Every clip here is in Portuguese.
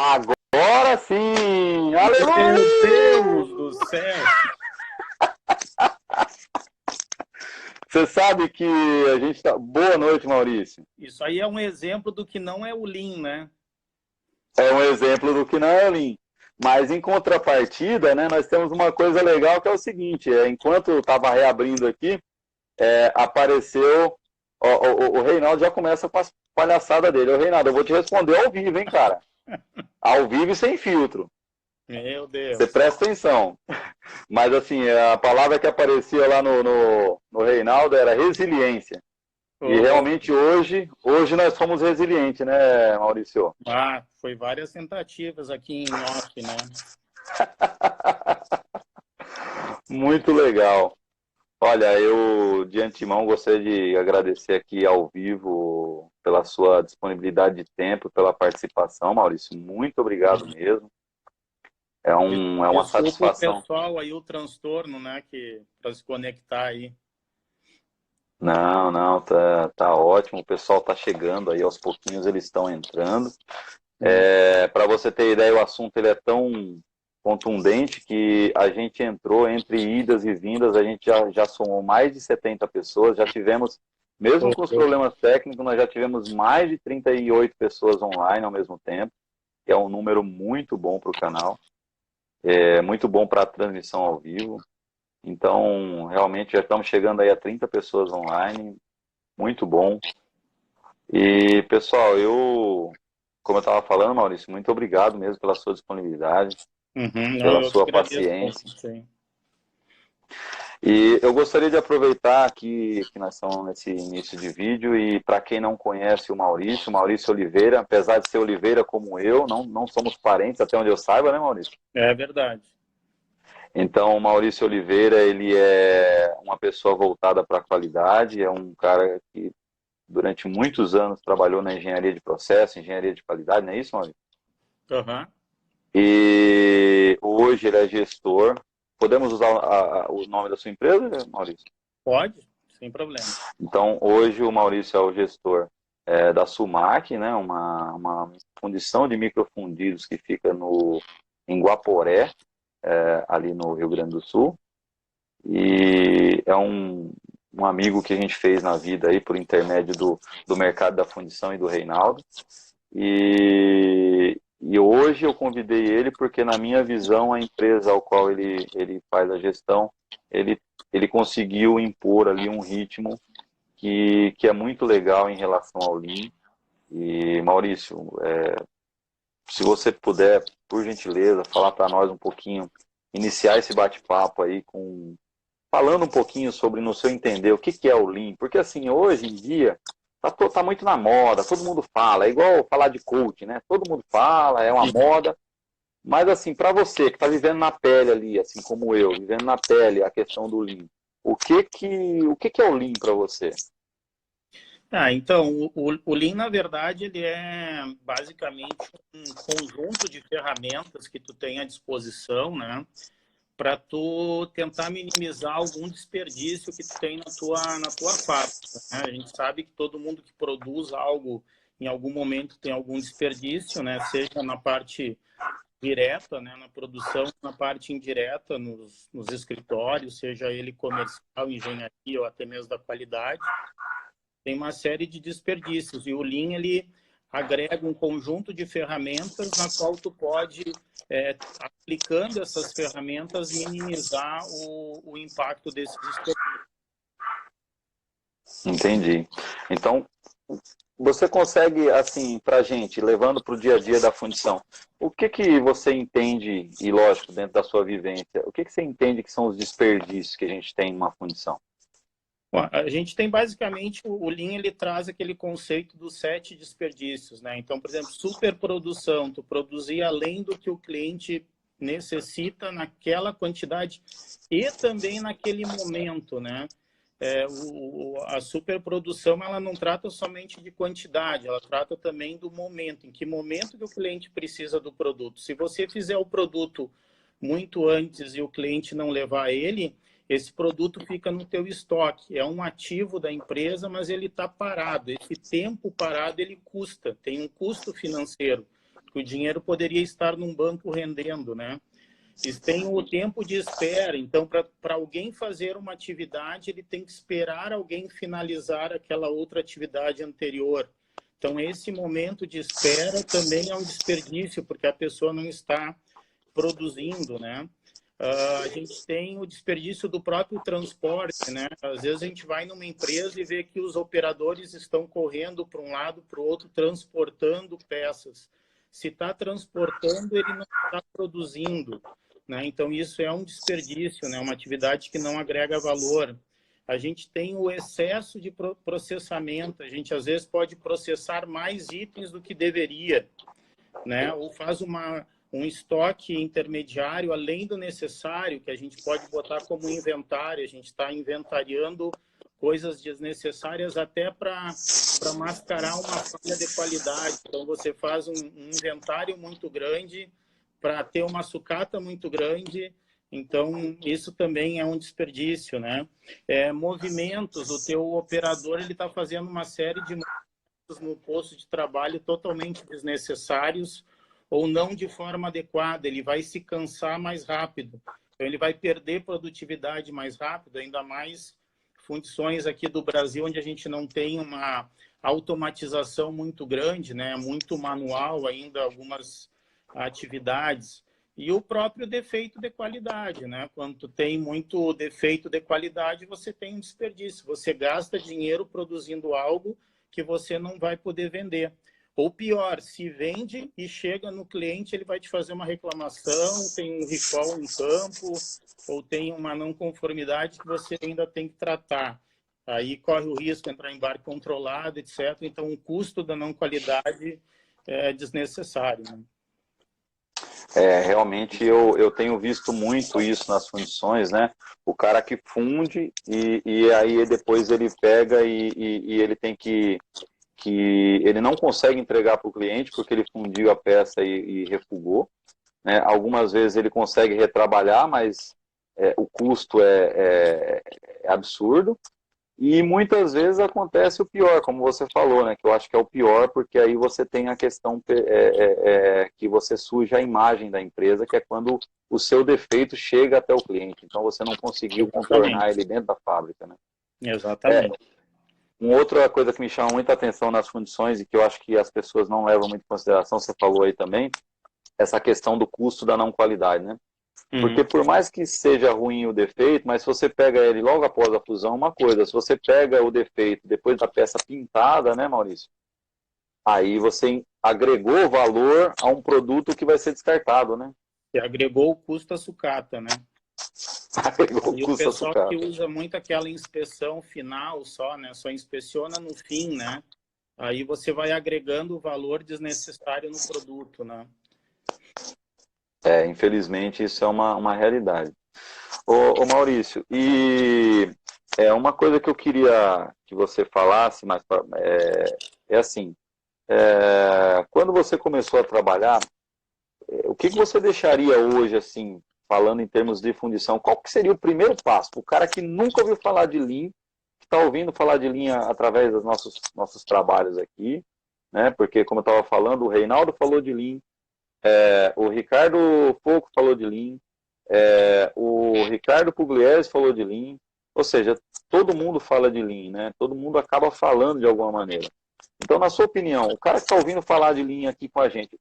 Agora sim! Meu Aleluia! Deus do céu! Você sabe que a gente tá. Boa noite, Maurício. Isso aí é um exemplo do que não é o Lean, né? É um exemplo do que não é Lean. Mas em contrapartida, né, nós temos uma coisa legal que é o seguinte: enquanto eu estava reabrindo aqui, apareceu. O Reinaldo já começa com as palhaçadas dele. Ô, Reinaldo, eu vou te responder ao vivo, hein, cara? Ao vivo e sem filtro. Meu Você Deus. presta atenção. Mas assim, a palavra que aparecia lá no Reinaldo era resiliência. E Oh, realmente hoje nós fomos resilientes, né, Maurício? foi várias tentativas aqui em off, né? Muito legal. Olha, eu de antemão gostaria de agradecer aqui ao vivo pela sua disponibilidade de tempo, pela participação, Maurício. Muito obrigado mesmo. É uma Desculpa o satisfação. pessoal aí, o transtorno, né? Para se conectar aí. Não, não, tá ótimo. O pessoal tá chegando aí, aos pouquinhos eles estão entrando. Hum. Para você ter ideia, o assunto ele é tão contundente que a gente entrou entre idas e vindas, a gente já somou mais de 70 pessoas, já tivemos, mesmo Oh, com os oh. problemas técnicos, nós já tivemos mais de 38 pessoas online ao mesmo tempo, que é um número muito bom para o canal, muito bom para a transmissão ao vivo. Então, realmente já estamos chegando aí a 30 pessoas online, muito bom. E, pessoal, como eu estava falando, Maurício, muito obrigado mesmo pela sua disponibilidade, Uhum, não, pela eu que sua agradeço. paciência. Sim. E eu gostaria de aproveitar que nós estamos nesse início de vídeo e para quem não conhece o Maurício Oliveira, apesar de ser Oliveira como eu, não somos parentes, até onde eu saiba, né, Maurício? É verdade. Então, o Maurício Oliveira, ele é uma pessoa voltada para a qualidade, é um cara que durante muitos anos trabalhou na engenharia de processo, engenharia de qualidade, não é isso, Maurício? Uhum. E hoje ele é gestor. Podemos usar o nome da sua empresa, Maurício? Pode, sem problema. Então, hoje o Maurício é o gestor da Sumac, né, uma fundição de microfundidos que fica em Guaporé, ali no Rio Grande do Sul. E é um amigo que a gente fez na vida aí por intermédio do mercado da fundição e do Reinaldo. E hoje eu convidei ele porque, na minha visão, a empresa ao qual ele faz a gestão, ele conseguiu impor ali um ritmo que é muito legal em relação ao Lean. E, Maurício, se você puder, por gentileza, falar para nós um pouquinho, iniciar esse bate-papo aí falando um pouquinho sobre, no seu entender, o que é o Lean. Porque, assim, hoje em dia, tá muito na moda, todo mundo fala, é igual falar de coach, né? Todo mundo fala, é uma moda. Mas, assim, para você que está vivendo na pele ali, assim como eu, vivendo na pele a questão do Lean, o que é o Lean para você? Então, o Lean, na verdade, ele é basicamente um conjunto de ferramentas que tu tem à disposição, né? Para tu tentar minimizar algum desperdício que tu tem na tua fábrica, né? A gente sabe que todo mundo que produz algo, em algum momento tem algum desperdício, né? Seja na parte direta, né? Na produção, na parte indireta, nos escritórios, seja ele comercial, engenharia ou até mesmo da qualidade, tem uma série de desperdícios. E o Lean, ele agrega um conjunto de ferramentas na qual tu pode, aplicando essas ferramentas, minimizar o impacto desses desperdícios. Entendi. Então, você consegue, assim, para a gente, levando para o dia a dia da fundição, o que você entende, e lógico, dentro da sua vivência, o que você entende que são os desperdícios que a gente tem numa fundição? Bom, a gente tem basicamente, o Lean, ele traz aquele conceito dos 7 desperdícios, né? Então, por exemplo, superprodução, tu produzir além do que o cliente necessita naquela quantidade e também naquele momento, né? A superprodução, ela não trata somente de quantidade, ela trata também do momento, em que momento que o cliente precisa do produto. Se você fizer o produto muito antes e o cliente não levar ele, esse produto fica no teu estoque. É um ativo da empresa, mas ele está parado. Esse tempo parado, ele custa, tem um custo financeiro. que o dinheiro poderia estar num banco rendendo, né? Eles têm o tempo de espera, então para alguém fazer uma atividade, ele tem que esperar alguém finalizar aquela outra atividade anterior. Então esse momento de espera também é um desperdício, porque a pessoa não está produzindo, né? A gente tem o desperdício do próprio transporte, né? Às vezes a gente vai numa empresa e vê que os operadores estão correndo para um lado, para o outro, transportando peças. Se está transportando, ele não está produzindo, né? Então isso é um desperdício, né? Uma atividade que não agrega valor. A gente tem o excesso de processamento. A gente às vezes pode processar mais itens do que deveria, né? Ou faz um estoque intermediário além do necessário, que a gente pode botar como inventário. A gente está inventariando coisas desnecessárias até para mascarar uma falha de qualidade. Então, você faz um inventário muito grande para ter uma sucata muito grande. Então, isso também é um desperdício, né? Movimentos, o teu operador ele está fazendo uma série de movimentos no posto de trabalho totalmente desnecessários, ou não de forma adequada, ele vai se cansar mais rápido. Então, ele vai perder produtividade mais rápido, ainda mais funções aqui do Brasil, onde a gente não tem uma automatização muito grande, né? Muito manual ainda, algumas atividades. E o próprio defeito de qualidade, né? Quando tu tem muito defeito de qualidade, você tem um desperdício. Você gasta dinheiro produzindo algo que você não vai poder vender. Ou pior, se vende e chega no cliente, ele vai te fazer uma reclamação, tem um recall em campo, ou tem uma não conformidade que você ainda tem que tratar. Aí corre o risco de entrar em embarque controlado, etc. Então, o custo da não qualidade é desnecessário, né? Realmente eu tenho visto muito isso nas fundições, né? O cara que funde e aí depois ele pega e ele tem que ele não consegue entregar para o cliente porque ele fundiu a peça e refugou, né? Algumas vezes ele consegue retrabalhar, mas o custo é absurdo. E muitas vezes acontece o pior, como você falou, né? Que eu acho que é o pior, porque aí você tem a questão que você suja a imagem da empresa, que é quando o seu defeito chega até o cliente. Então você não conseguiu contornar ele dentro da fábrica, né? Exatamente. Uma outra coisa que me chama muita atenção nas fundições e que eu acho que as pessoas não levam muito em consideração, você falou aí também, essa questão do custo da não qualidade, né? Porque por mais que seja ruim o defeito, mas se você pega ele logo após a fusão, uma coisa, se você pega o defeito depois da peça pintada, né, Maurício? Aí você agregou valor a um produto que vai ser descartado, né? E agregou o custo à sucata, né? Agregou o E o custo a pessoal que sucata. usa muito aquela inspeção final só, né? Só inspeciona no fim, né? Aí você vai agregando o valor desnecessário no produto, né? Infelizmente isso é uma realidade. Ô Maurício, e uma coisa que eu queria que você falasse, mas assim, quando você começou a trabalhar, o que você deixaria hoje, assim, falando em termos de fundição, qual que seria o primeiro passo? O cara que nunca ouviu falar de Lean, que está ouvindo falar de Lean através dos nossos trabalhos aqui, né? Porque, como eu estava falando, o Reinaldo falou de Lean, o Ricardo Foco falou de Lean, o Ricardo Pugliese falou de Lean, ou seja, todo mundo fala de Lean, né? Todo mundo acaba falando de alguma maneira. Então, na sua opinião, o cara que está ouvindo falar de Lean aqui com a gente,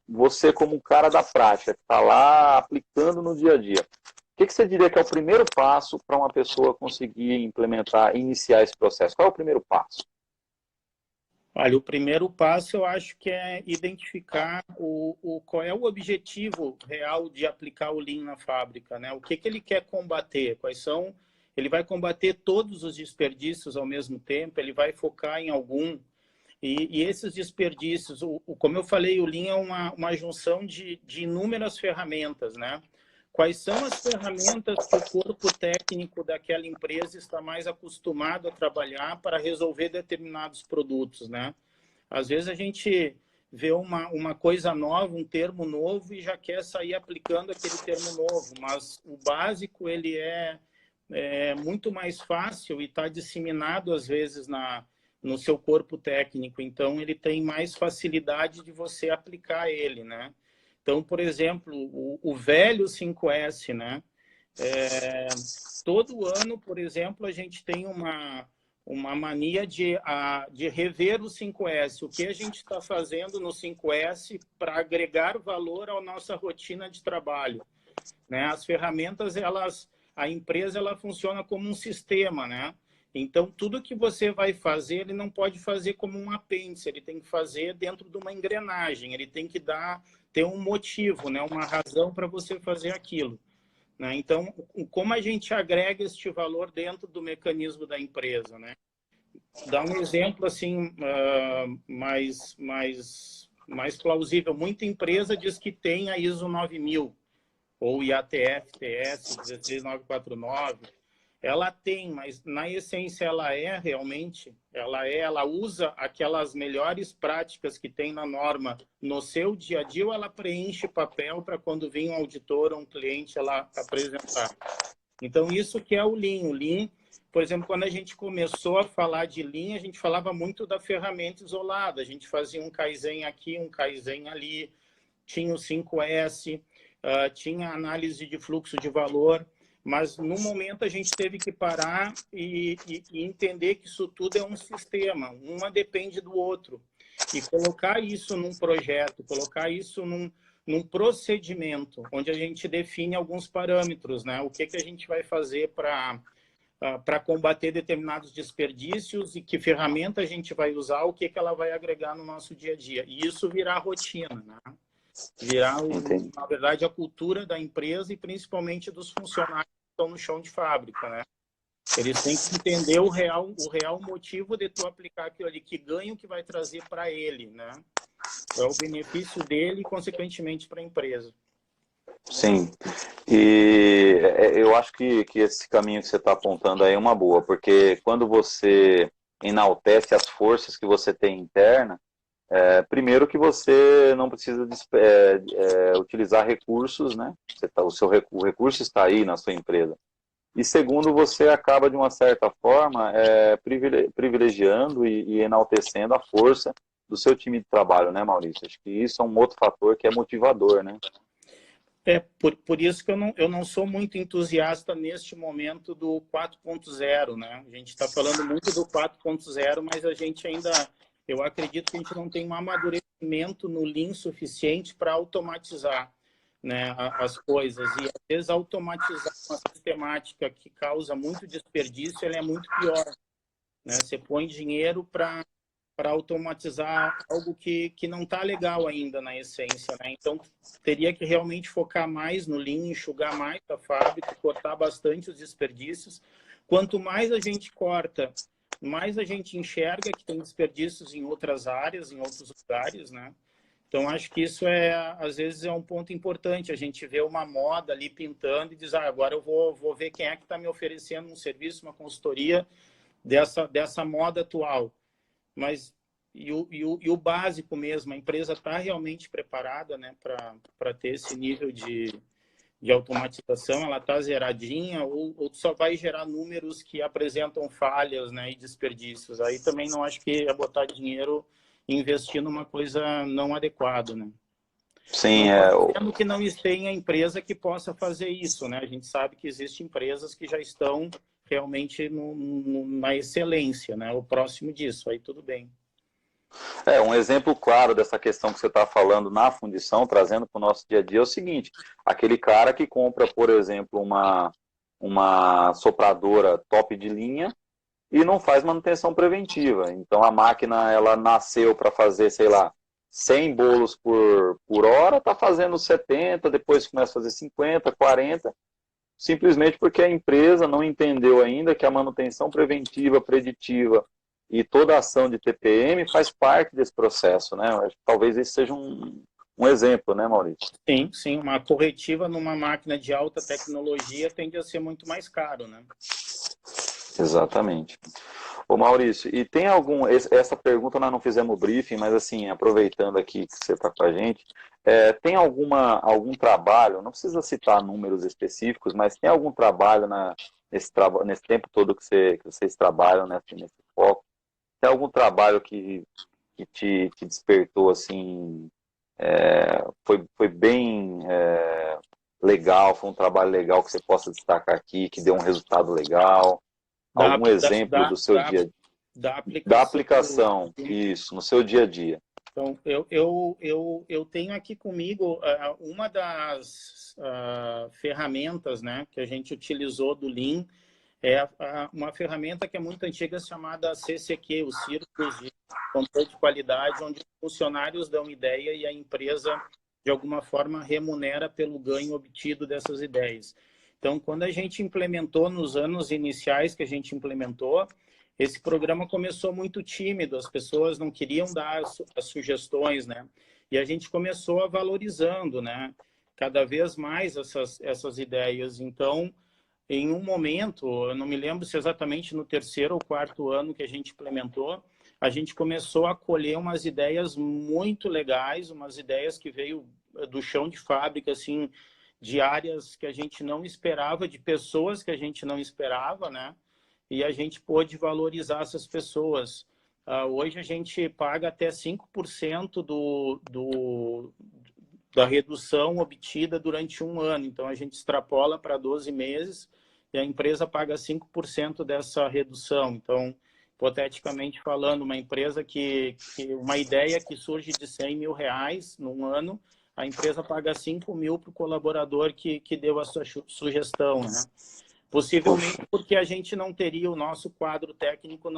você como um cara da prática, que está lá aplicando no dia a dia, o que você diria que é o primeiro passo para uma pessoa conseguir implementar, iniciar esse processo? Qual é o primeiro passo? Olha, o primeiro passo eu acho que é identificar qual é o objetivo real de aplicar o Lean na fábrica, né? O que ele quer combater, quais são... Ele vai combater todos os desperdícios ao mesmo tempo, ele vai focar em algum. E esses desperdícios, como eu falei, o Lean é uma junção de inúmeras ferramentas, né? Quais são as ferramentas que o corpo técnico daquela empresa está mais acostumado a trabalhar para resolver determinados produtos, né? Às vezes a gente vê uma coisa nova, um termo novo e já quer sair aplicando aquele termo novo, mas o básico ele é muito mais fácil e está disseminado às vezes no seu corpo técnico. Então, ele tem mais facilidade de você aplicar ele, né? Então, por exemplo, o velho 5S, né? Todo ano, por exemplo, a gente tem uma mania de rever o 5S. O que a gente está fazendo no 5S para agregar valor à nossa rotina de trabalho, né? As ferramentas, a empresa ela funciona como um sistema, né? Então, tudo que você vai fazer, ele não pode fazer como um apêndice, ele tem que fazer dentro de uma engrenagem, ele tem que ter um motivo, né? Uma razão para você fazer aquilo, né? Então, como a gente agrega este valor dentro do mecanismo da empresa, né? Dá um exemplo assim mais plausível. Muita empresa diz que tem a ISO 9000 ou IATF-TS 16949. Ela tem, mas na essência ela usa aquelas melhores práticas que tem na norma no seu dia a dia, ou ela preenche papel para quando vir um auditor ou um cliente ela apresentar. Então, isso que é o Lean. O Lean, por exemplo, quando a gente começou a falar de Lean, a gente falava muito da ferramenta isolada. A gente fazia um Kaizen aqui, um Kaizen ali, tinha o 5S, tinha análise de fluxo de valor, mas no momento a gente teve que parar e entender que isso tudo é um sistema, uma depende do outro. E colocar isso num projeto, colocar isso num procedimento, onde a gente define alguns parâmetros, né? O que a gente vai fazer para combater determinados desperdícios e que ferramenta a gente vai usar, o que ela vai agregar no nosso dia a dia. E isso virar rotina, né? Virar, na verdade, a cultura da empresa e principalmente dos funcionários que estão no chão de fábrica, né? Eles têm que entender o real motivo de tu aplicar aquilo ali, que ganho que vai trazer para ele, né? É o benefício dele e, consequentemente, para a empresa. Sim, e eu acho que esse caminho que você está apontando aí é uma boa, porque quando você enaltece as forças que você tem interna, primeiro que você não precisa utilizar recursos, né? O recurso está aí na sua empresa. E segundo, você acaba, de uma certa forma, privilegiando e enaltecendo a força do seu time de trabalho, né, Maurício? Acho que isso é um outro fator que é motivador, né? Por isso que eu não sou muito entusiasta neste momento do 4.0, né? A gente está falando muito do 4.0, mas a gente ainda, eu acredito que a gente não tem um amadurecimento no Lean suficiente para automatizar, né, as coisas. E às vezes automatizar uma sistemática que causa muito desperdício, ela é muito pior, né? Você põe dinheiro para automatizar algo que não está legal ainda na essência, né? Então, teria que realmente focar mais no Lean, enxugar mais a fábrica, cortar bastante os desperdícios. Quanto mais a gente corta, mais a gente enxerga que tem desperdícios em outras áreas, em outros lugares, né? Então, acho que isso às vezes é um ponto importante. A gente vê uma moda ali pintando e diz, agora eu vou ver quem é que está me oferecendo um serviço, uma consultoria dessa moda atual. Mas e o básico mesmo, a empresa está realmente preparada, né, para ter esse nível de automatização? Ela está zeradinha ou só vai gerar números que apresentam falhas, né, e desperdícios? Aí também não acho que é botar dinheiro e investir numa coisa não adequada, né? Sim, Não estou dizendo que não tenha empresa que possa fazer isso, né? A gente sabe que existem empresas que já estão realmente na excelência, né? O próximo disso, aí tudo bem. Um exemplo claro dessa questão que você está falando na fundição, trazendo para o nosso dia a dia, é o seguinte: aquele cara que compra, por exemplo, uma sopradora top de linha e não faz manutenção preventiva. Então a máquina, ela nasceu para fazer, sei lá, 100 bolos por hora, está fazendo 70, depois começa a fazer 50, 40, simplesmente porque a empresa não entendeu ainda que a manutenção preventiva, preditiva e toda a ação de TPM faz parte desse processo, né? Talvez esse seja um exemplo, né, Maurício? Sim, sim. Uma corretiva numa máquina de alta tecnologia tende a ser muito mais caro, né? Exatamente. Ô Maurício, e tem essa pergunta nós não fizemos o briefing, mas assim, aproveitando aqui que você está com a gente, tem algum trabalho, não precisa citar números específicos, mas tem algum trabalho nesse tempo todo que vocês trabalham nesse foco, tem algum trabalho que te despertou, assim, foi bem legal, foi um trabalho legal que você possa destacar aqui, que deu um resultado legal? Da, Algum da, exemplo da, do seu da, dia, da da aplicação do aplicação, isso, no seu dia a dia? Então, eu tenho aqui comigo uma das ferramentas, né, que a gente utilizou do Lean, uma ferramenta que é muito antiga chamada CCQ, os Círculos de Controle de Qualidade, onde os funcionários dão ideia e a empresa, de alguma forma, remunera pelo ganho obtido dessas ideias. Então, quando a gente implementou, nos anos iniciais que a gente implementou, esse programa começou muito tímido, as pessoas não queriam dar as sugestões, né? E a gente começou a valorizando, né? Cada vez mais essas ideias. Então, em um momento, eu não me lembro se exatamente no terceiro ou quarto ano que a gente implementou, a gente começou a colher umas ideias muito legais, umas ideias que veio do chão de fábrica, assim, de áreas que a gente não esperava, de pessoas que a gente não esperava, né? E a gente pôde valorizar essas pessoas. Hoje a gente paga até 5% da redução obtida durante um ano. Então, a gente extrapola para 12 meses e a empresa paga 5% dessa redução. Então, hipoteticamente falando, uma empresa uma ideia que surge de 100 mil reais num ano, a empresa paga 5 mil para o colaborador que deu a sua sugestão, né? Possivelmente Puxa, porque a gente não teria o nosso quadro técnico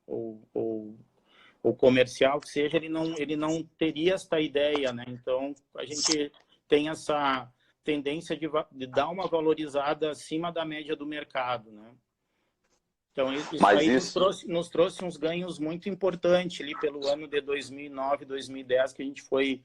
ou comercial, que seja, ele não teria esta ideia, né? Então, a gente tem essa tendência de dar uma valorizada acima da média do mercado, né? Então, isso mas aí isso, nos trouxe uns ganhos muito importantes ali pelo ano de 2009, 2010, que a gente foi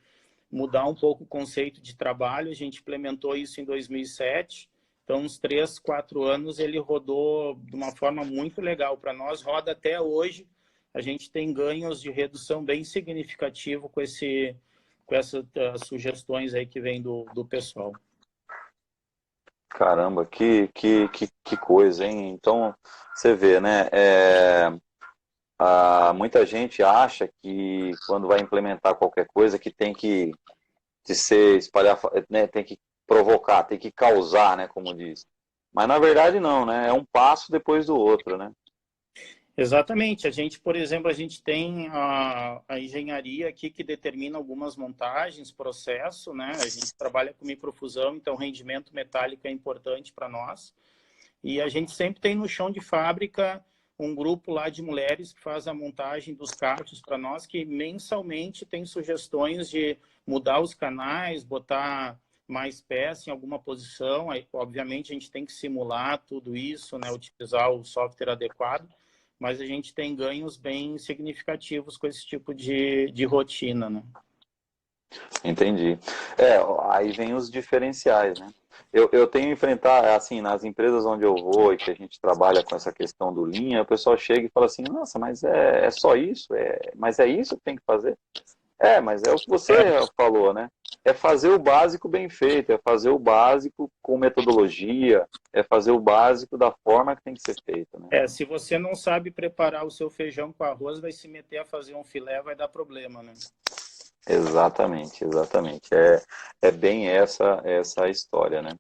mudar um pouco o conceito de trabalho. A gente implementou isso em 2007. Então, uns 3, 4 anos, ele rodou de uma forma muito legal para nós. Roda até hoje. A gente tem ganhos de redução bem significativo com essas sugestões aí que vem do pessoal. caramba, que coisa, hein? Então, você vê, né? Muita gente acha que quando vai implementar qualquer coisa que tem que ser espalhar, né? Tem que provocar, tem que causar, né? Como diz. Mas na verdade não, né? É um passo depois do outro, né? Exatamente. A gente, por exemplo, a gente tem a engenharia aqui que determina algumas montagens, processo, né? A gente trabalha com microfusão, então rendimento metálico é importante para nós. E a gente sempre tem no chão de fábrica um grupo lá de mulheres que faz a montagem dos carros para nós, que mensalmente tem sugestões de mudar os canais, botar mais peça em alguma posição. Aí, obviamente, a gente tem que simular tudo isso, né? Utilizar o software adequado, mas a gente tem ganhos bem significativos com esse tipo de rotina, né? Entendi. Aí vem os diferenciais, né? Eu tenho enfrentado, assim, nas empresas onde eu vou e que a gente trabalha com essa questão do linha, o pessoal chega e fala assim, nossa, mas é só isso? Mas é isso que tem que fazer? Mas é o que você falou, né? É fazer o básico bem feito, é fazer o básico com metodologia, é fazer o básico da forma que tem que ser feito, né? Se você não sabe preparar o seu feijão com arroz, vai se meter a fazer um filé, vai dar problema, né? Exatamente, exatamente. É bem essa a história, né?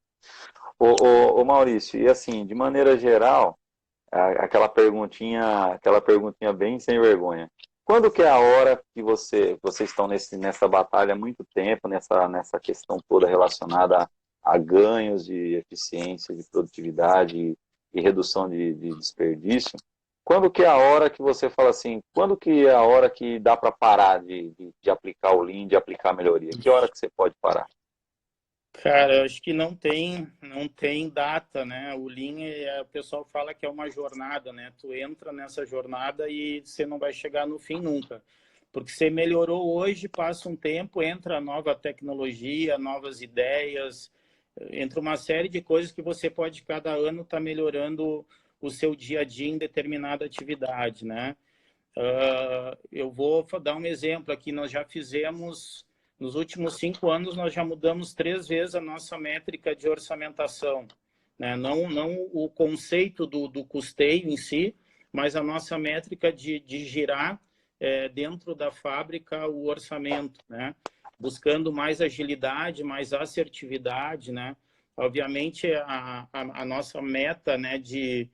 Ô Maurício, e assim, de maneira geral, aquela perguntinha bem sem vergonha. Quando que é a hora que vocês estão nessa batalha há muito tempo, nessa questão toda relacionada a ganhos de eficiência, de produtividade e redução de desperdício? Quando que é a hora que você fala assim, quando que é a hora que dá para parar de aplicar o Lean, de aplicar a melhoria? Que hora que você pode parar? Cara, eu acho que não tem data, né? O Lean, o pessoal fala que é uma jornada, né? Tu entra nessa jornada e você não vai chegar no fim nunca. Porque você melhorou hoje, passa um tempo, entra nova tecnologia, novas ideias, entra uma série de coisas que você pode, cada ano, estar melhorando o seu dia a dia em determinada atividade, né? Eu vou dar um exemplo aqui. Nós já fizemos, nos últimos 5 anos, nós já mudamos 3 vezes a nossa métrica de orçamentação, né? Não o conceito do custeio em si, mas a nossa métrica de girar dentro da fábrica o orçamento, né? Buscando mais agilidade, mais assertividade, né? Obviamente, a nossa meta, né, de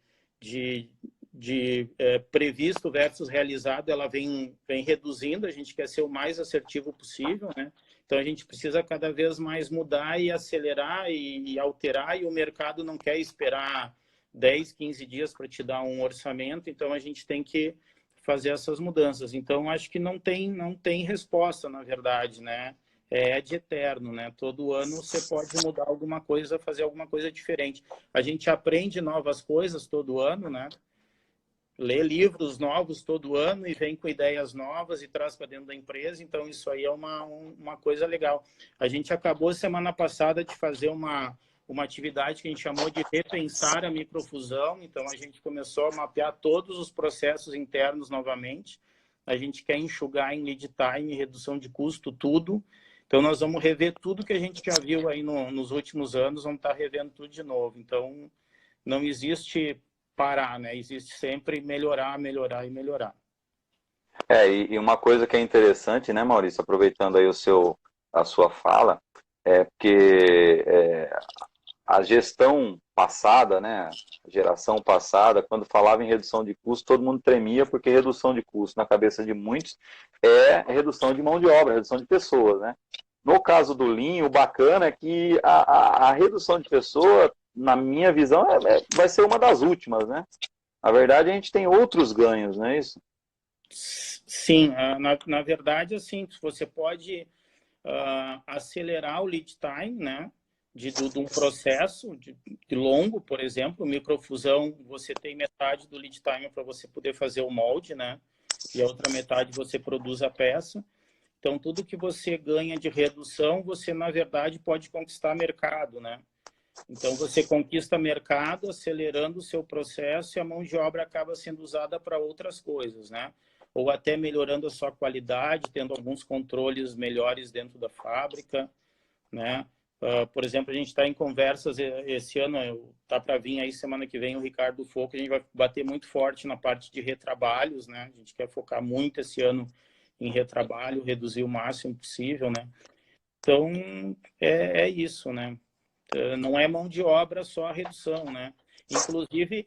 previsto versus realizado, ela vem reduzindo, a gente quer ser o mais assertivo possível, né? Então, a gente precisa cada vez mais mudar e acelerar e alterar, e o mercado não quer esperar 10, 15 dias para te dar um orçamento, então a gente tem que fazer essas mudanças. Então, acho que não tem resposta, na verdade, né? É de eterno, né? Todo ano você pode mudar alguma coisa, fazer alguma coisa diferente. A gente aprende novas coisas todo ano, né? Lê livros novos todo ano e vem com ideias novas e traz para dentro da empresa, então isso aí é uma coisa legal. A gente acabou semana passada de fazer uma atividade que a gente chamou de repensar a microfusão, então a gente começou a mapear todos os processos internos novamente, a gente quer enxugar em lead time, redução de custo, tudo, então nós vamos rever tudo que a gente já viu aí nos últimos anos, vamos estar revendo tudo de novo, então não existe parar, né? Existe sempre melhorar, melhorar e melhorar. E uma coisa que é interessante, né, Maurício, aproveitando aí a sua fala, é que a gestão passada, né, a geração passada, quando falava em redução de custo, todo mundo tremia, porque redução de custo na cabeça de muitos é redução de mão de obra, redução de pessoas, né? No caso do Lean, o bacana é que a redução de pessoa, na minha visão, vai ser uma das últimas, né? Na verdade, a gente tem outros ganhos, não é isso? Sim, na verdade, assim, você pode acelerar o lead time, né? De um processo de longo, por exemplo, microfusão, você tem metade do lead time para você poder fazer o molde, né? E a outra metade você produz a peça. Então, tudo que você ganha de redução, você, na verdade, pode conquistar mercado, né? Então, você conquista mercado acelerando o seu processo e a mão de obra acaba sendo usada para outras coisas, né? Ou até melhorando a sua qualidade, tendo alguns controles melhores dentro da fábrica, né? Por exemplo, a gente está em conversas esse ano, está para vir aí semana que vem o Ricardo Foco, a gente vai bater muito forte na parte de retrabalhos, né? A gente quer focar muito esse ano em retrabalho, reduzir o máximo possível, né? Então, é isso, né? Não é mão de obra só a redução, né?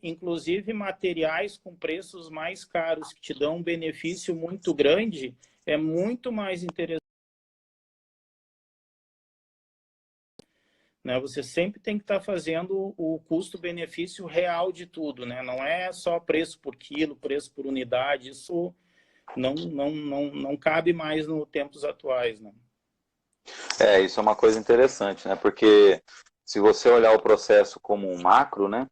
Inclusive materiais com preços mais caros que te dão um benefício muito grande, é muito mais interessante, né? Você sempre tem que estar fazendo o custo-benefício real de tudo, né? Não é só preço por quilo, preço por unidade, isso não cabe mais nos tempos atuais, né? Isso é uma coisa interessante, né? Porque se você olhar o processo como um macro, né?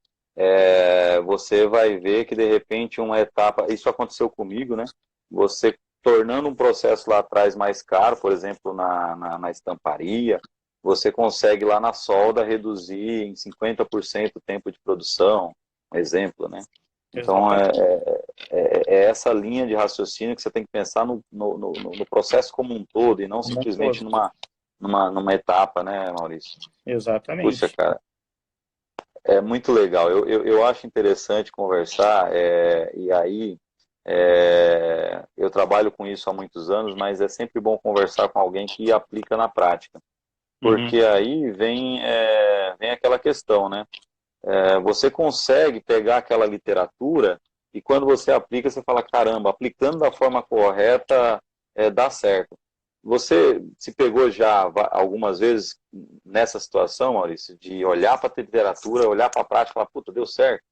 Você vai ver que de repente uma etapa, isso aconteceu comigo, né? Você tornando um processo lá atrás mais caro, por exemplo, na estamparia, você consegue lá na solda reduzir em 50% o tempo de produção, um exemplo, né? Então, Exatamente. é essa linha de raciocínio que você tem que pensar no processo como um todo e não Como um simplesmente todo. numa etapa, né, Maurício? Puxa, Exatamente. cara, é muito legal. Eu acho interessante conversar, e aí eu trabalho com isso há muitos anos, mas é sempre bom conversar com alguém que aplica na prática. Uhum. Porque aí vem aquela questão, né? Você consegue pegar aquela literatura e quando você aplica, você fala, caramba, aplicando da forma correta, dá certo. Você se pegou já algumas vezes nessa situação, Maurício, de olhar para a literatura, olhar para a prática e falar, puta, deu certo?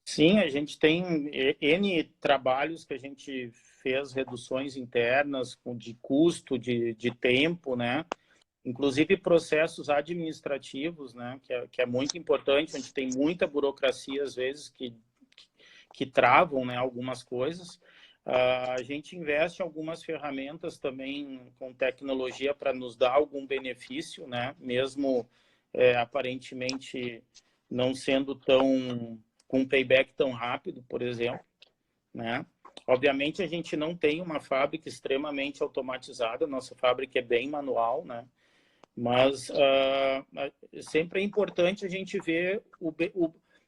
Sim, a gente tem N trabalhos que a gente fez reduções internas de custo, de tempo, né? Inclusive processos administrativos, né? Que é muito importante, onde tem muita burocracia, às vezes, que travam, né, algumas coisas. A gente investe em algumas ferramentas também com tecnologia para nos dar algum benefício, né? Mesmo aparentemente não sendo tão com um payback tão rápido, por exemplo, né? Obviamente a gente não tem uma fábrica extremamente automatizada, nossa fábrica é bem manual, né? Mas sempre é importante a gente ver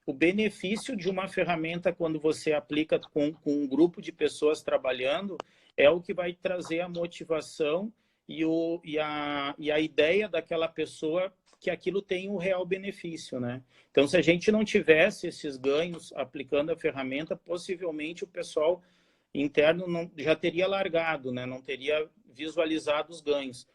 o benefício de uma ferramenta quando você aplica com um grupo de pessoas trabalhando é o que vai trazer a motivação e a ideia daquela pessoa que aquilo tem um real benefício, né? Então, se a gente não tivesse esses ganhos aplicando a ferramenta, possivelmente o pessoal interno já teria largado, né? Não teria visualizado os ganhos.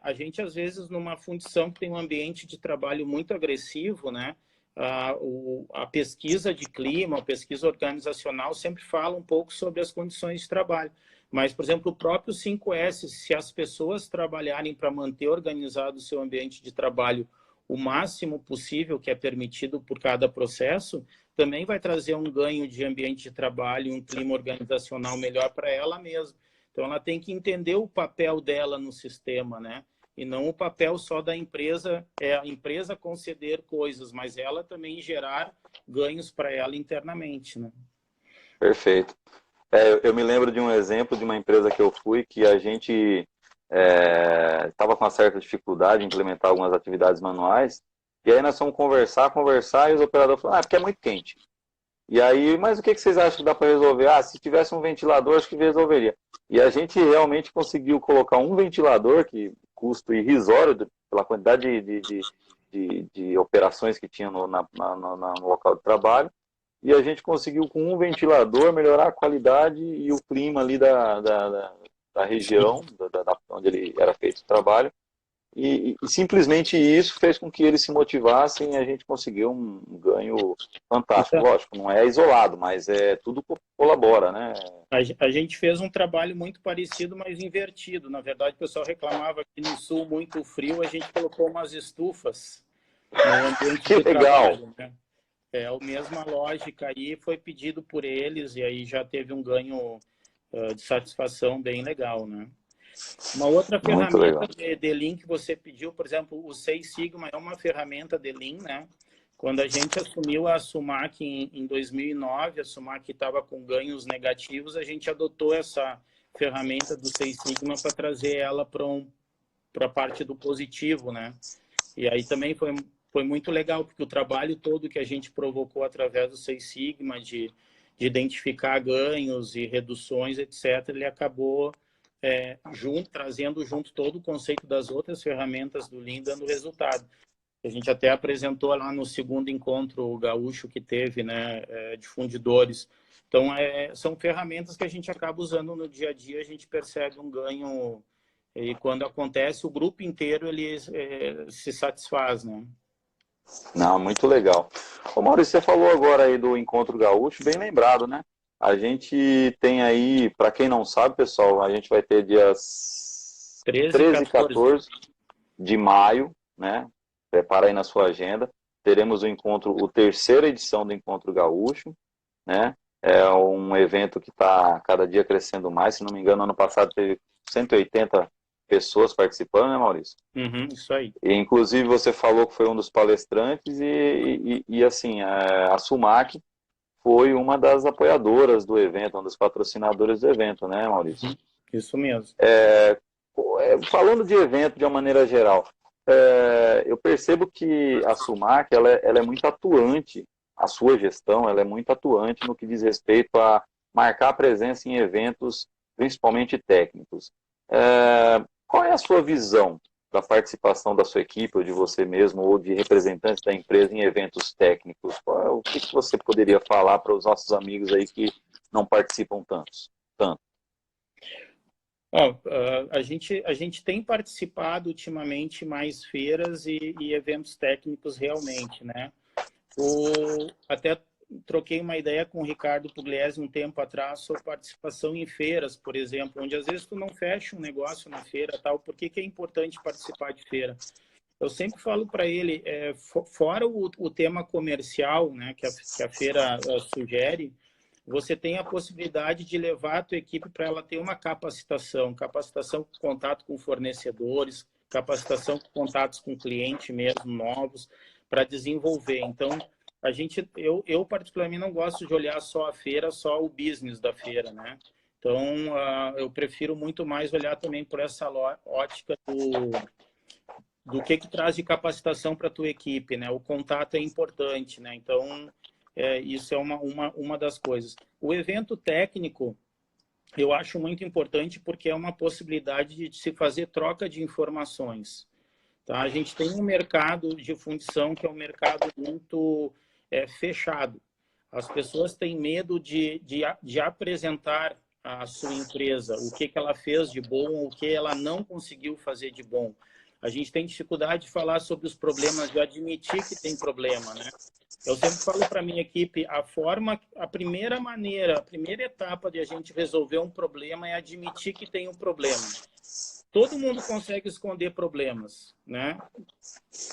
A gente, às vezes, numa fundição que tem um ambiente de trabalho muito agressivo, né? A pesquisa de clima, a pesquisa organizacional sempre fala um pouco sobre as condições de trabalho. Mas, por exemplo, o próprio 5S, se as pessoas trabalharem para manter organizado o seu ambiente de trabalho o máximo possível que é permitido por cada processo, também vai trazer um ganho de ambiente de trabalho, um clima organizacional melhor para ela mesma. Então, ela tem que entender o papel dela no sistema, né? E não o papel só da empresa, é a empresa conceder coisas, mas ela também gerar ganhos para ela internamente, né? Perfeito. Eu me lembro de um exemplo de uma empresa que eu fui que a gente estava com uma certa dificuldade em implementar algumas atividades manuais, e aí nós fomos conversar, e os operadores falaram, porque é muito quente. E aí, mas o que vocês acham que dá para resolver? Se tivesse um ventilador, acho que resolveria. E a gente realmente conseguiu colocar um ventilador, que custo irrisório pela quantidade de operações que tinha no local de trabalho, e a gente conseguiu, com um ventilador, melhorar a qualidade e o clima ali da região, onde ele era feito o trabalho. E simplesmente isso fez com que eles se motivassem e a gente conseguiu um ganho fantástico. Lógico, não é isolado, mas tudo colabora, né? A gente fez um trabalho muito parecido, mas invertido. Na verdade, o pessoal reclamava que no sul muito frio, a gente colocou umas estufas no ambiente que de legal. trabalho, né? A mesma lógica aí foi pedido por eles e aí já teve um ganho de satisfação bem legal, né? Uma outra Muito ferramenta legal. de Lean que você pediu, por exemplo, o Seis Sigma é uma ferramenta de Lean, né? Quando a gente assumiu a Sumac em 2009, a Sumac estava com ganhos negativos, a gente adotou essa ferramenta do Seis Sigma para trazer ela para a parte do positivo, né? E aí também foi muito legal, porque o trabalho todo que a gente provocou através do Seis Sigma, de identificar ganhos e reduções, etc., ele acabou trazendo junto todo o conceito das outras ferramentas do Lean, dando resultado. A gente até apresentou lá no segundo encontro gaúcho que teve, né, de fundidores. Então, são ferramentas que a gente acaba usando no dia a dia, a gente percebe um ganho, e quando acontece, o grupo inteiro ele se satisfaz, né? Não, muito legal. Ô Maurício, você falou agora aí do Encontro Gaúcho, bem lembrado, né? A gente tem aí, para quem não sabe, pessoal, a gente vai ter dias 13 e 14 de maio, né? Prepara aí na sua agenda. Teremos o encontro, a terceira edição do Encontro Gaúcho, né? É um evento que está cada dia crescendo mais. Se não me engano, ano passado teve 180 pessoas participando, né, Maurício? Uhum, isso aí. E, inclusive, você falou que foi um dos palestrantes e assim, a Sumac foi uma das apoiadoras do evento, uma das patrocinadoras do evento, né, Maurício? Uhum, isso mesmo. Falando de evento de uma maneira geral, eu percebo que a Sumac ela é muito atuante, a sua gestão ela é muito atuante no que diz respeito a marcar presença em eventos, principalmente técnicos. Qual é a sua visão da participação da sua equipe, ou de você mesmo, ou de representantes da empresa em eventos técnicos? O que você poderia falar para os nossos amigos aí que não participam tanto? A gente tem participado ultimamente mais feiras e eventos técnicos realmente, né? Até troquei uma ideia com o Ricardo Pugliese um tempo atrás sobre participação em feiras, por exemplo, onde às vezes tu não fecha um negócio na feira, tal. Por que é importante participar de feira? Eu sempre falo para ele, fora o tema comercial, né, que a feira sugere, você tem a possibilidade de levar a tua equipe para ela ter uma capacitação com contato com fornecedores, capacitação com contatos com cliente mesmo, novos, para desenvolver. Então, eu particularmente não gosto de olhar só a feira, só o business da feira, né? Então, eu prefiro muito mais olhar também por essa ótica do que traz de capacitação para a tua equipe, né? O contato é importante, né? Então, isso é uma das coisas. O evento técnico, eu acho muito importante porque é uma possibilidade de se fazer troca de informações. Tá? A gente tem um mercado de fundição que é um mercado muito fechado. As pessoas têm medo de apresentar a sua empresa, o que ela fez de bom, o que ela não conseguiu fazer de bom. A gente tem dificuldade de falar sobre os problemas, de admitir que tem problema, né? Eu sempre falo para a minha equipe, a primeira maneira, a primeira etapa de a gente resolver um problema é admitir que tem um problema. Todo mundo consegue esconder problemas, né?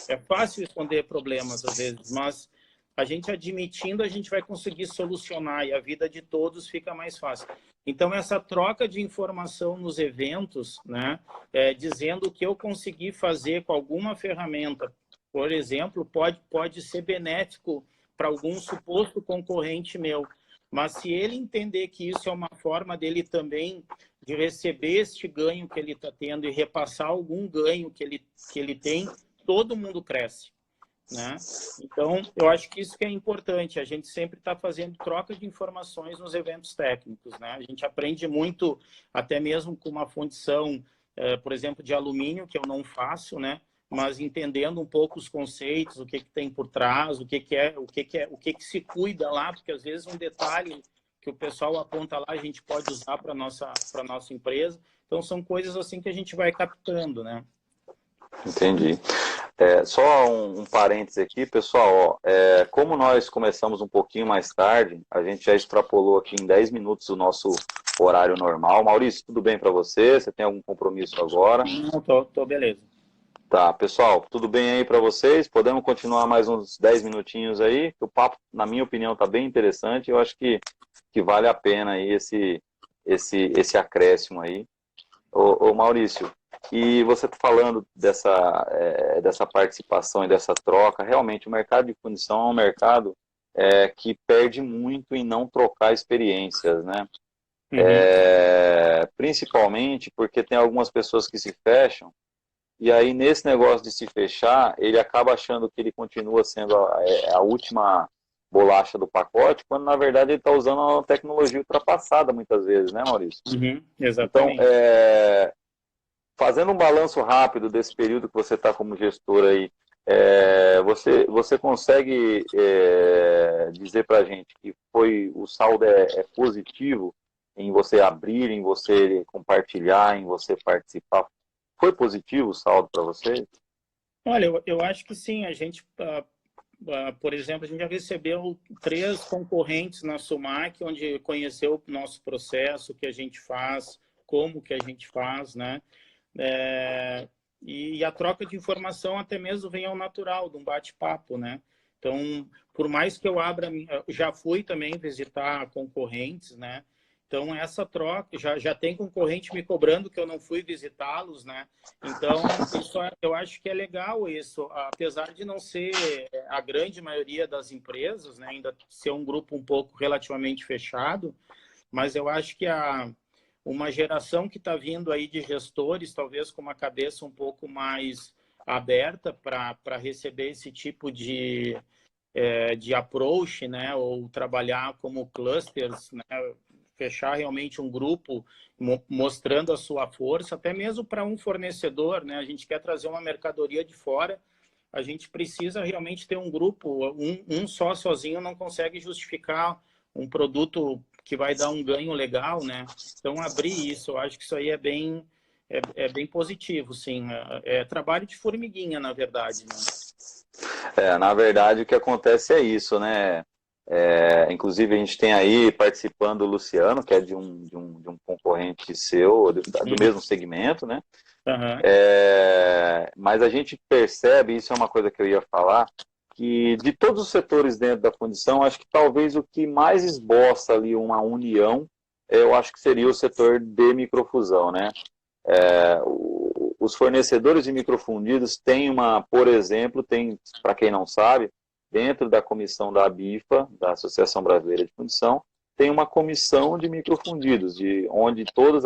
É fácil esconder problemas às vezes, mas a gente admitindo, a gente vai conseguir solucionar e a vida de todos fica mais fácil. Então, essa troca de informação nos eventos, né? Dizendo o que eu consegui fazer com alguma ferramenta, por exemplo, pode ser benéfico para algum suposto concorrente meu. Mas se ele entender que isso é uma forma dele também de receber este ganho que ele está tendo e repassar algum ganho que ele tem, todo mundo cresce, né? Então, eu acho que isso que é importante. A gente sempre está fazendo troca de informações nos eventos técnicos, né? A gente aprende muito, até mesmo com uma fundição, por exemplo, de alumínio, que eu não faço, né? Mas entendendo um pouco os conceitos, o que tem por trás, o que se cuida lá, porque às vezes um detalhe que o pessoal aponta lá a gente pode usar para nossa empresa. Então são coisas assim que a gente vai captando, né? Entendi. Só um parêntese aqui, pessoal. Como nós começamos um pouquinho mais tarde, a gente já extrapolou aqui em 10 minutos o nosso horário normal. Maurício, tudo bem para você? Você tem algum compromisso agora? Não, tô beleza. Tá, pessoal, tudo bem aí para vocês? Podemos continuar mais uns 10 minutinhos aí? O papo, na minha opinião, está bem interessante. Eu acho que vale a pena aí esse acréscimo aí. Ô Maurício, e você está falando dessa participação e dessa troca, realmente o mercado de fundição é um mercado que perde muito em não trocar experiências, né? Uhum. Principalmente porque tem algumas pessoas que se fecham, e aí nesse negócio de se fechar, ele acaba achando que ele continua sendo a última bolacha do pacote, quando na verdade ele está usando uma tecnologia ultrapassada muitas vezes, né, Maurício? Uhum, Então, exatamente. fazendo um balanço rápido desse período que você está como gestor aí, você consegue dizer para a gente que o saldo é positivo em você abrir, em você compartilhar, em você participar? Foi positivo o saldo para você? Olha, eu acho que sim. A gente, por exemplo, a gente já recebeu 3 concorrentes na Sumac, onde conheceu o nosso processo, o que a gente faz, como que a gente faz, né? E a troca de informação até mesmo vem ao natural, de um bate-papo, né? Então, por mais que eu já fui também visitar concorrentes, né? Então, essa troca, já tem concorrente me cobrando que eu não fui visitá-los, né? Então, eu acho que é legal isso, apesar de não ser a grande maioria das empresas, né? Ainda ser um grupo um pouco relativamente fechado, mas eu acho que uma geração que está vindo aí de gestores, talvez com uma cabeça um pouco mais aberta para receber esse tipo de approach, né? Ou trabalhar como clusters, né? Fechar realmente um grupo mostrando a sua força, até mesmo para um fornecedor, né? A gente quer trazer uma mercadoria de fora, a gente precisa realmente ter um grupo, um só sozinho não consegue justificar um produto que vai dar um ganho legal, né? Então, abrir isso, eu acho que isso aí é bem positivo, sim. É trabalho de formiguinha, na verdade, né? Na verdade, o que acontece é isso, né? Inclusive, a gente tem aí participando o Luciano, que é de um concorrente seu, do Uhum. mesmo segmento, né? Uhum. Mas a gente percebe, isso é uma coisa que eu ia falar, que de todos os setores dentro da fundição, acho que talvez o que mais esboça ali uma união, eu acho que seria o setor de microfusão, né? Os fornecedores de microfundidos têm por exemplo, para quem não sabe, dentro da comissão da ABIFA, da Associação Brasileira de Fundição, tem uma comissão de microfundidos, onde todos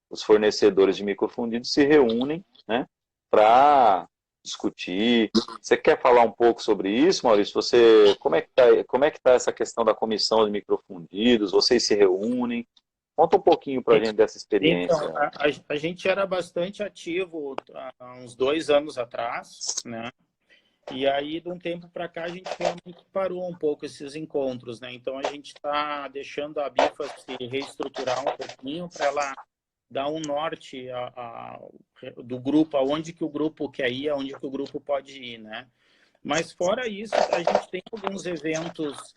os fornecedores de microfundidos se reúnem, né, para discutir. Você quer falar um pouco sobre isso, Maurício? Você, como é que tá essa questão da comissão de microfundidos? Vocês se reúnem? Conta um pouquinho para a gente dessa Então, experiência. a gente era bastante ativo há uns 2 anos atrás, né? E aí, de um tempo para cá, a gente realmente parou um pouco esses encontros, né? Então, a gente está deixando a Bifa se reestruturar um pouquinho para ela dar um norte do grupo, aonde que o grupo quer ir, aonde que o grupo pode ir, né? Mas fora isso, a gente tem alguns eventos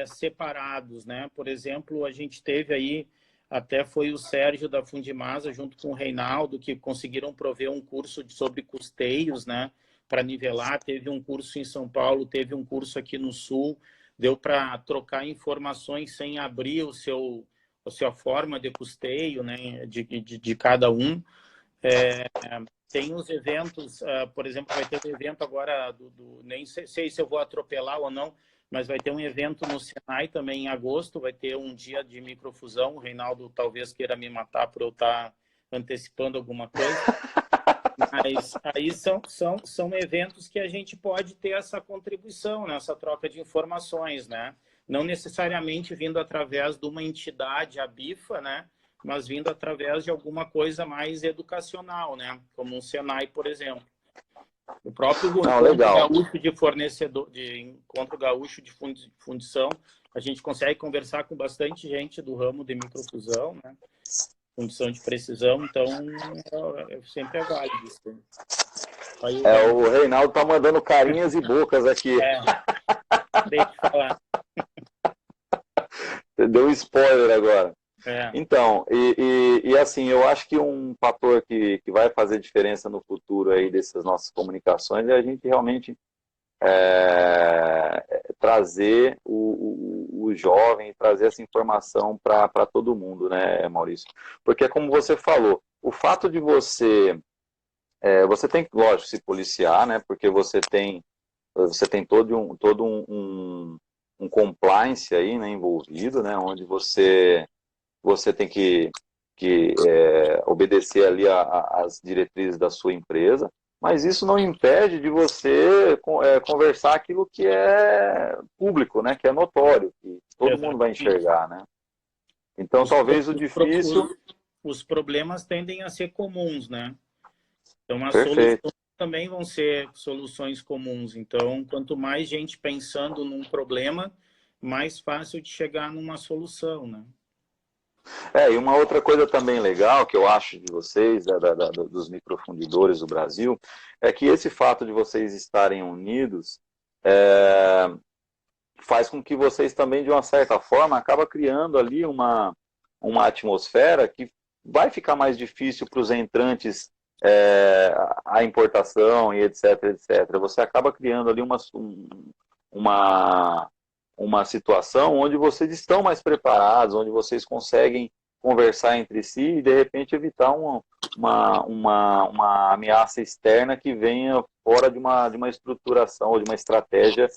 separados, né? Por exemplo, a gente teve aí, até foi o Sérgio da Fundimasa, junto com o Reinaldo, que conseguiram prover um curso sobre custeios, né? Para nivelar. Teve um curso em São Paulo, teve um curso aqui no Sul. Deu para trocar informações sem abrir a sua forma de custeio, né? De cada um. Tem os eventos, por exemplo, vai ter um evento agora, nem sei se eu vou atropelar ou não, mas vai ter um evento no Senai também em agosto, vai ter um dia de microfusão. O Reinaldo talvez queira me matar por eu estar antecipando alguma coisa, mas aí são eventos que a gente pode ter essa contribuição, né? Essa troca de informações, né? Não necessariamente vindo através de uma entidade, a Bifa, né? Mas vindo através de alguma coisa mais educacional, né? Como um Senai, por exemplo. O próprio Não, encontro legal. gaúcho de fornecedor, de encontro gaúcho de fundição, a gente consegue conversar com bastante gente do ramo de microfusão, né? Fundição de precisão, então sempre é válido isso. Aí o O Reinaldo, Reinaldo tá mandando carinhas e bocas aqui. deixa eu falar. Deu um spoiler agora. É, Então, assim, eu acho que um fator que vai fazer diferença no futuro aí dessas nossas comunicações é a gente realmente trazer o jovem, trazer essa informação para todo mundo, né, Maurício? Porque, como você falou, o fato de você tem que, lógico, se policiar, né? Porque você tem todo um compliance aí, né, envolvido, né? Onde você tem que obedecer ali às diretrizes da sua empresa, mas isso não impede de você conversar aquilo que é público, né? Que é notório, que todo mundo vai exatamente. enxergar, né? Então, Os, pro- talvez o os, pro- difícil... os, os problemas tendem a ser comuns, né? Então, as Perfeito. soluções também vão ser soluções comuns. Então, quanto mais gente pensando num problema, mais fácil de chegar numa solução, né? E uma outra coisa também legal que eu acho de vocês, dos microfundidores do Brasil, é que esse fato de vocês estarem unidos faz com que vocês também, de uma certa forma, acaba criando ali uma atmosfera que vai ficar mais difícil para os entrantes a importação e etc, etc. Você acaba criando ali uma, uma situação onde vocês estão mais preparados, onde vocês conseguem conversar entre si e, de repente, evitar uma ameaça externa que venha fora de uma estruturação ou de uma estratégia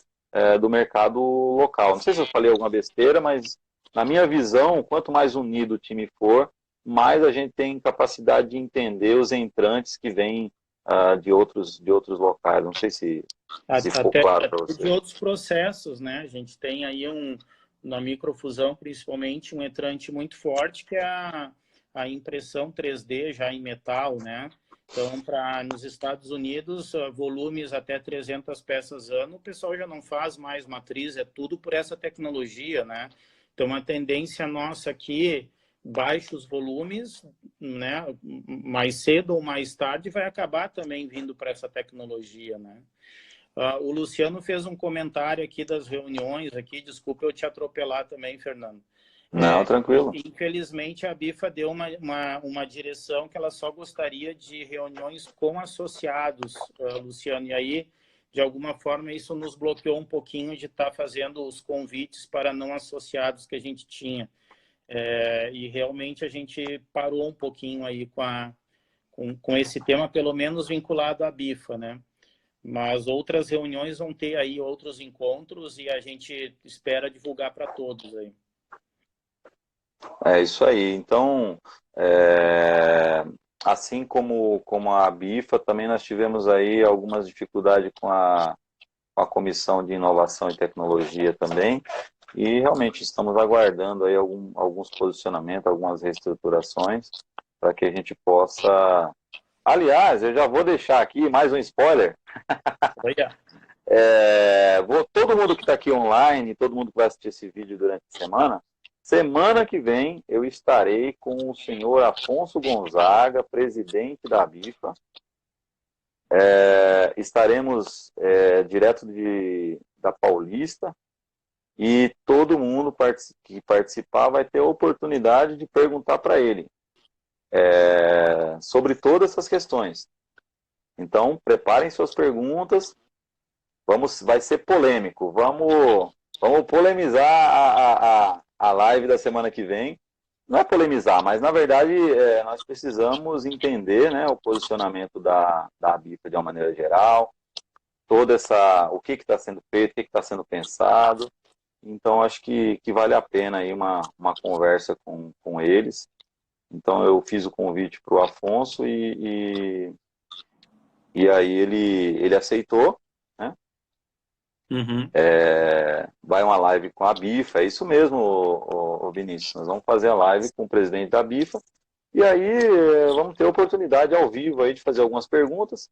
do mercado local. Não sei se eu falei alguma besteira, mas, na minha visão, quanto mais unido o time for, mais a gente tem capacidade de entender os entrantes que vêm de outros locais. Não sei se ficou Até claro para de você. outros processos, né? A gente tem aí na microfusão, principalmente, um entrante muito forte, que é a impressão 3D já em metal, né? Então, nos Estados Unidos, volumes até 300 peças ano, o pessoal já não faz mais matriz, é tudo por essa tecnologia, né? Então, a tendência nossa aqui, baixos volumes, né? Mais cedo ou mais tarde, vai acabar também vindo para essa tecnologia, né? O Luciano fez um comentário aqui das reuniões, aqui, desculpa eu te atropelar também, Fernando. Não, tranquilo. Infelizmente, a Bifa deu uma direção que ela só gostaria de reuniões com associados, Luciano, e aí, de alguma forma, isso nos bloqueou um pouquinho de estar fazendo os convites para não associados que a gente tinha. E realmente a gente parou um pouquinho aí com esse tema, pelo menos vinculado à Bifa, né? Mas outras reuniões vão ter aí outros encontros e a gente espera divulgar para todos aí. É isso aí. Então, é, assim como a Bifa, também nós tivemos aí algumas dificuldades com a Comissão de Inovação e Tecnologia também, e realmente estamos aguardando aí alguns posicionamentos, algumas reestruturações, para que a gente possa... Aliás, eu já vou deixar aqui mais um spoiler. Olha. Todo mundo que está aqui online, todo mundo que vai assistir esse vídeo durante a semana que vem eu estarei com o senhor Afonso Gonzaga, presidente da Bifa. Estaremos direto da Paulista, e todo mundo que participar vai ter a oportunidade de perguntar para ele sobre todas essas questões. Então, preparem suas perguntas. Vai ser polêmico. Vamos polemizar a live da semana que vem. Não é polemizar, mas na verdade nós precisamos entender, né, o posicionamento da Bifa de uma maneira geral, o que está sendo feito, o que está sendo pensado. Então acho que vale a pena aí uma conversa com eles. Então eu fiz o convite para o Afonso e aí ele aceitou, né? Uhum. Vai uma live com a Bifa, é isso mesmo, o Vinícius. Nós vamos fazer a live com o presidente da Bifa, e aí vamos ter a oportunidade ao vivo aí de fazer algumas perguntas,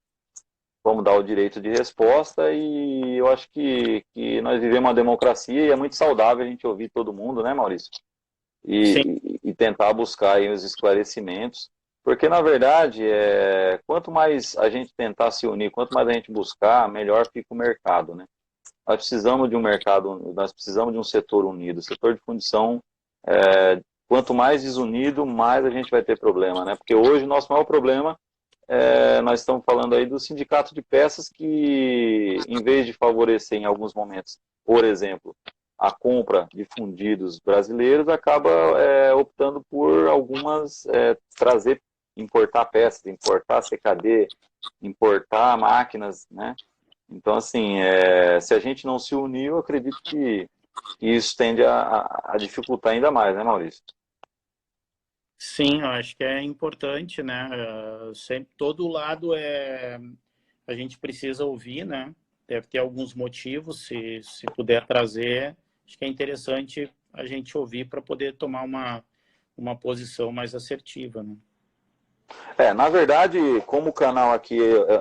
vamos dar o direito de resposta, e eu acho que nós vivemos uma democracia e é muito saudável a gente ouvir todo mundo, né, Maurício? Sim. E tentar buscar aí os esclarecimentos, porque na verdade, quanto mais a gente tentar se unir, quanto mais a gente buscar, melhor fica o mercado, né? Nós precisamos de um mercado, nós precisamos de um setor unido. O setor de fundição, quanto mais desunido, mais a gente vai ter problema, né? Porque hoje o nosso maior problema, nós estamos falando aí do sindicato de peças que, em vez de favorecer em alguns momentos, por exemplo, a compra de fundidos brasileiros, acaba optando por importar peças, importar CKD, importar máquinas, né? Então, assim, se a gente não se unir, eu acredito que isso tende a dificultar ainda mais, né, Maurício? Sim, eu acho que é importante, né? Sempre, todo lado a gente precisa ouvir, né? Deve ter alguns motivos, se puder trazer, acho que é interessante a gente ouvir para poder tomar uma posição mais assertiva, né? Na verdade, como o canal aqui,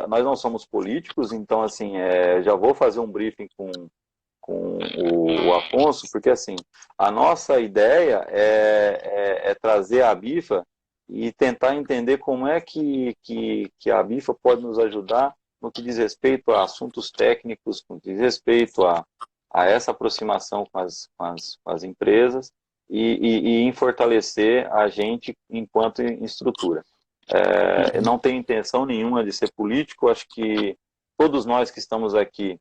nós não somos políticos, então, assim, já vou fazer um briefing com o Afonso, porque, assim, a nossa ideia é trazer a Bifa e tentar entender como é que a Bifa pode nos ajudar no que diz respeito a assuntos técnicos, no que diz respeito a essa aproximação com as empresas e em fortalecer a gente enquanto estrutura. Não tenho intenção nenhuma de ser político, acho que todos nós que estamos aqui,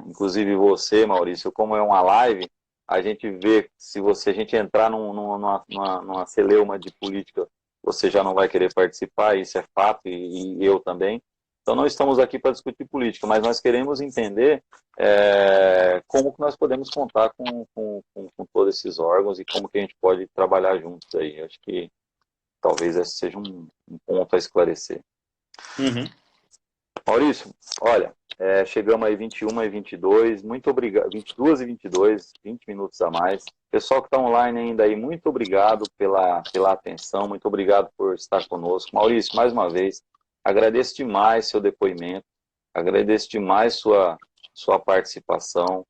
inclusive você, Maurício, como é uma live, a gente vê, se a gente entrar numa celeuma de política, você já não vai querer participar, isso é fato, e eu também. Então não estamos aqui para discutir política, mas nós queremos entender como que nós podemos contar com todos esses órgãos e como que a gente pode trabalhar juntos aí. Acho que talvez esse seja um ponto a esclarecer. Uhum. Maurício, olha, chegamos aí 21h22, muito obrigado, 22h22, 20 minutos a mais. Pessoal que está online ainda aí, muito obrigado pela atenção, muito obrigado por estar conosco. Maurício, mais uma vez, agradeço demais seu depoimento, agradeço demais sua participação.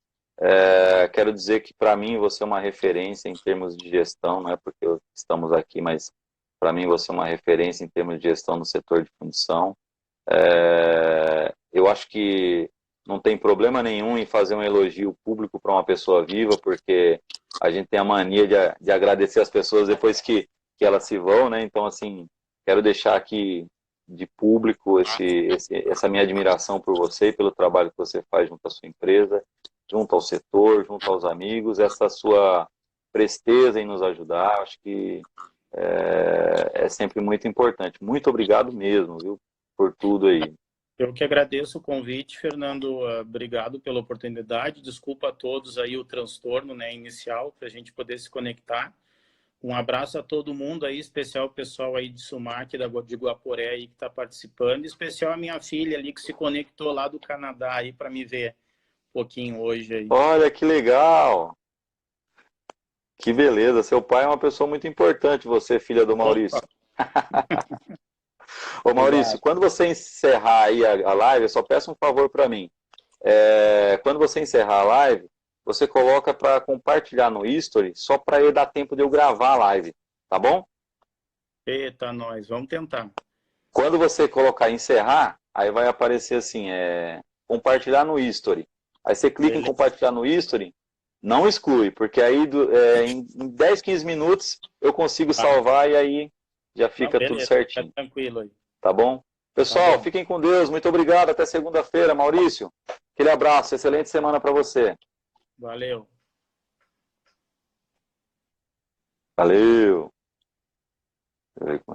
Quero dizer que para mim você é uma referência em termos de gestão, não é porque estamos aqui, mas para mim você é uma referência em termos de gestão no setor de fundição. Eu acho que não tem problema nenhum em fazer um elogio público para uma pessoa viva, porque a gente tem a mania de agradecer as pessoas depois que elas se vão, né? Então, assim, quero deixar aqui de público essa minha admiração por você e pelo trabalho que você faz junto à sua empresa, junto ao setor, junto aos amigos, essa sua presteza em nos ajudar, acho que é sempre muito importante. Muito obrigado mesmo, viu, por tudo aí. Eu que agradeço o convite, Fernando. Obrigado pela oportunidade. Desculpa a todos aí o transtorno, né, inicial, para a gente poder se conectar. Um abraço a todo mundo aí, especial o pessoal aí de Sumac, de Guaporé aí que está participando, especial a minha filha ali que se conectou lá do Canadá aí para me ver um pouquinho hoje aí. Olha que legal! Que beleza! Seu pai é uma pessoa muito importante, você, filha do Maurício. Opa, Ô Maurício, obrigado. quando você encerrar aí a live, eu só peço um favor para mim. Quando você encerrar a live, você coloca para compartilhar no History, só para ele dar tempo de eu gravar a live, tá bom? Eita, nós, vamos tentar. Quando você colocar encerrar, aí vai aparecer assim, compartilhar no History. Aí você clica em Beleza. compartilhar no History, não exclui, porque aí em 10, 15 minutos eu consigo Ah, salvar e aí já não, fica tudo beleza, fica certinho, tranquilo aí. tá bom? Tá Pessoal, bom. fiquem com Deus, muito obrigado, até segunda-feira, Maurício. Aquele abraço, excelente semana para você. Valeu. Valeu. Deixa eu ver como é